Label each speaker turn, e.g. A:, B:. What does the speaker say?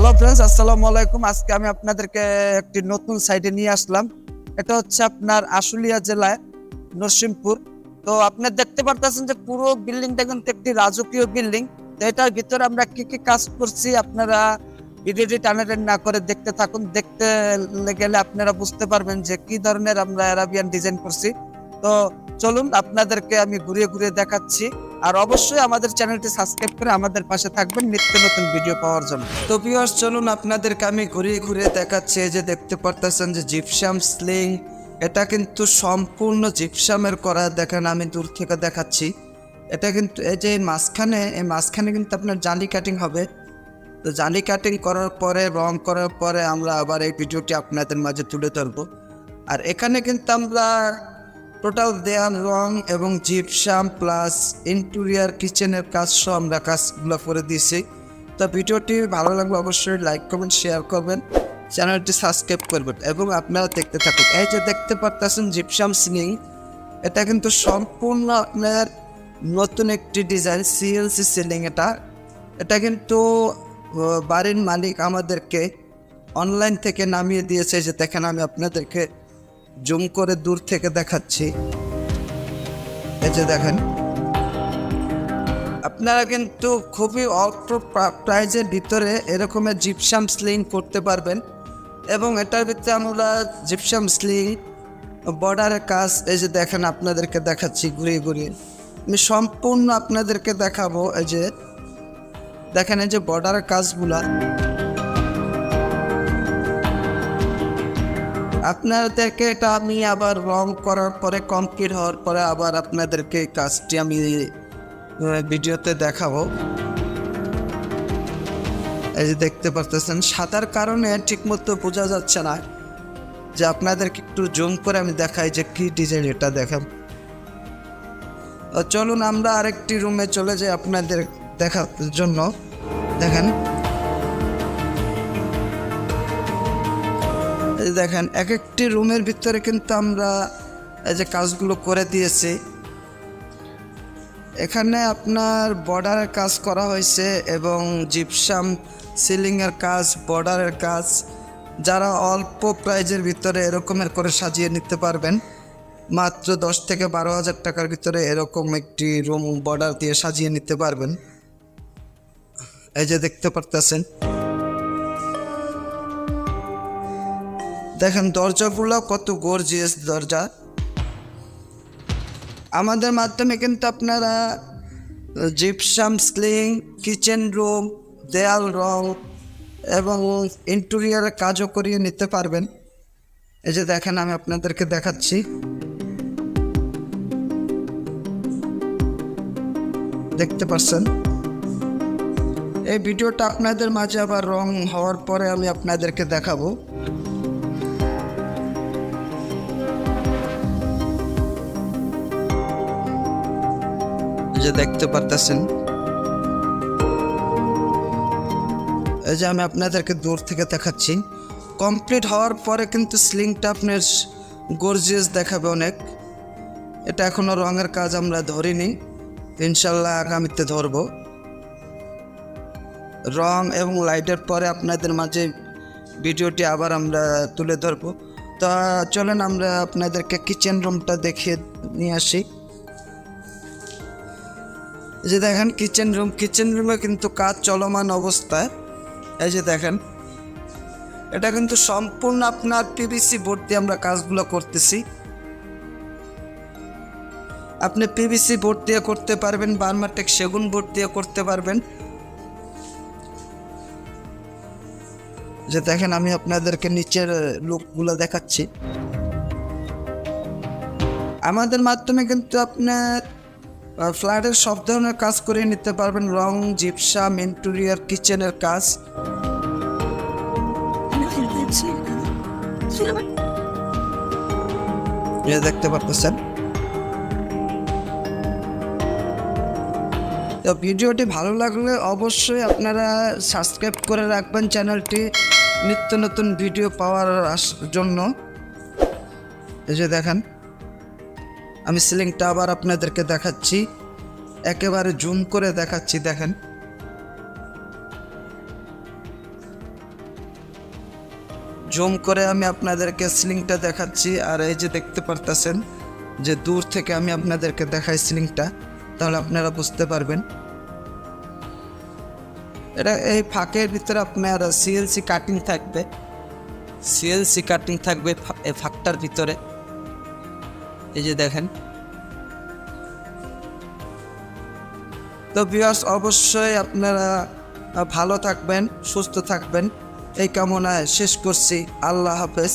A: Hello friends, আসসালামু আলাইকুম। আজকে আমি আপনাদেরকে একটি নতুন সাইটে নিয়ে আসলাম। এটা হচ্ছে আপনার আশুলিয়া জেলায় নরসিংপুর। তো আপনারা দেখতে পারতেছেন যে পুরো বিল্ডিংটা কিন্তু একটি রাজকীয় বিল্ডিং। তো এটার ভিতরে আমরা কি কি কাজ করছি আপনারা ভিডিওটি টানাটানি না করে দেখতে থাকুন। দেখতে গেলে আপনারা বুঝতে পারবেন যে কি ধরনের আমরা আরাবিয়ান ডিজাইন করছি। তো চলুন আপনাদেরকে আমি ঘুরিয়ে ঘুরিয়ে দেখাচ্ছি। আর অবশ্যই আমাদের চ্যানেলটি সাবস্ক্রাইব করে আমাদের পাশে থাকবেন নিত্য নতুন ভিডিও পাওয়ার জন্য। তো ভিউয়ার্স, চলুন আপনাদেরকে আমি ঘুরিয়ে ঘুরিয়ে দেখাচ্ছি। এই যে দেখতে পারতেছেন যে জিপসাম স্লিং, এটা কিন্তু সম্পূর্ণ জিপসামের করা। দেখেন আমি দূর থেকে দেখাচ্ছি। এটা কিন্তু এই যে মাঝখানে কিন্তু আপনার জালি কাটিং হবে। তো জালি কাটিং করার পরে রং করার পরে আমরা আবার এই ভিডিওটি আপনাদের মাঝে তুলে ধরবো। আর এখানে কিন্তু আমরা টোটাল দেয়াল রং এবং জিপসাম প্লাস ইন্টেরিয়র কিচেনের কাজ সহ আমরা কাজগুলো করে দিয়েছি। তো ভিডিওটি ভালো লাগলে অবশ্যই লাইক করবেন, শেয়ার করবেন, চ্যানেলটি সাবস্ক্রাইব করবেন এবং আপনারা দেখতে থাকুন। এই যে দেখতে পারতেছেন জিপসাম সিলিং, এটা কিন্তু সম্পূর্ণ আপনার নতুন একটি ডিজাইন সিএলসি সিলিং। এটা কিন্তু বাড়ির মালিক আমাদেরকে অনলাইন থেকে নামিয়ে দিয়েছে। যে দেখেন আমি আপনাদেরকে জুম করে দূর থেকে দেখাচ্ছি। এই যে দেখেন, আপনারা কিন্তু খুবই অল্প প্রাইজের ভিতরে এরকমের জিপসাম স্লিং করতে পারবেন। এবং এটার ভিতরে আমরা জিপসাম স্লিং বর্ডারের কাজ, এই যে দেখেন আপনাদেরকে দেখাচ্ছি ঘুরিয়ে ঘুরিয়ে। আমি সম্পূর্ণ আপনাদেরকে দেখাবো। এই যে দেখেন, এই যে বর্ডারের কাজগুলা আপনাদেরকে, এটা আমি আবার রং করার পরে কমপ্লিট হওয়ার পরে আবার আপনাদেরকে কাজটি আমি ভিডিওতে দেখাবো। এই যে দেখতে পারতেছেন সাদার কারণে ঠিকমতো বোঝা যাচ্ছে না, যে আপনাদেরকে একটু জুম করে আমি দেখাই যে কি ডিজাইন এটা দেখেন। চলুন আমরা আরেকটি রুমে চলে যাই আপনাদের দেখার জন্য। দেখেন দেখেন এক একটি রুমের ভিতরে কিন্তু আমরা এই যে কাজগুলো করে দিয়েছি। এখানে আপনার বর্ডারের কাজ করা হয়েছে এবং জিপসাম সিলিংয়ের কাজ, বর্ডারের কাজ। যারা অল্প প্রাইজের ভিতরে এরকমের করে সাজিয়ে নিতে পারবেন, মাত্র 10 থেকে 12 হাজার টাকার ভিতরে এরকম একটি রুম বর্ডার দিয়ে সাজিয়ে নিতে পারবেন। এই যে দেখতে পারতেছেন, দেখেন দরজাগুলো কত গর্জিয়াস দরজা। আমাদের মাধ্যমে কিন্তু আপনারা জিপসাম স্লিং, কিচেন রুম, দেয়াল রং এবং ইন্টেরিয়রের কাজও করিয়ে নিতে পারবেন। এই যে দেখেন আমি আপনাদেরকে দেখাচ্ছি। দেখতে পাচ্ছেন, এই ভিডিওটা আপনাদের মাঝে আবার রং হওয়ার পরে আমি আপনাদেরকে দেখাবো। যে দেখতে পারতেছেন, এই যে আমি আপনাদেরকে দূর থেকে দেখাচ্ছি। কমপ্লিট হওয়ার পরে কিন্তু স্লিংটা আপনার গর্জিয়াস দেখাবে অনেক। এটা এখনো রঙের কাজ আমরা ধরিনি, ইনশাল্লাহ আগামীতে ধরব। রং এবং লাইটের পরে আপনাদের মাঝে ভিডিওটি আবার আমরা তুলে ধরব। তা চলেন আমরা আপনাদেরকে কিচেন রুমটা দেখিয়ে নিয়ে আসি। এই যে দেখেন কিচেন রুমে কিন্তু কাজ চলমান অবস্থায়। এই যে দেখেন, এটা কিন্তু সম্পূর্ণ আপনার পিভিসি বোর্ড দিয়ে আমরা কাজগুলো করতেছি। আপনি পিভিসি বোর্ড দিয়ে করতে পারবেন, বার্মাটেক সেগুন বোর্ড দিয়ে করতে পারবেন। যে দেখেন আমি আপনাদেরকে নিচের লুকগুলো দেখাচ্ছি। আমাদের মাধ্যমে কিন্তু আপনার ফ্ল্যাটের সব ধরনের কাজ করে নিতে পারবেন, রং, জিপসাম, ইন্টেরিয়র, কিচেনের কাজ। দেখতে পারতেছেন। তো ভিডিওটি ভালো লাগলে অবশ্যই আপনারা সাবস্ক্রাইব করে রাখবেন চ্যানেলটি নিত্য নতুন ভিডিও পাওয়ার জন্য। এই যে দেখেন আমি সিলিংটা আবার আপনাদেরকে দেখাচ্ছি, একেবারে জুম করে দেখাচ্ছি। দেখেন জুম করে আমি আপনাদেরকে সিলিংটা দেখাচ্ছি। আর এই যে দেখতে পারতেছেন যে দূর থেকে আমি আপনাদেরকে দেখাই সিলিংটা, তাহলে আপনারা বুঝতে পারবেন। এটা এই ফাঁকের ভিতরে আপনার সিএলসি কাটিং থাকবে, সিএলসি কাটিং থাকবে এই ফাঁকটার ভিতরে, এই যে দেখেন। তো ভিউয়ার্স, অবশ্যই আপনারা ভালো থাকবেন, সুস্থ থাকবেন এই কামনায় শেষ করছি। আল্লাহ হাফেজ।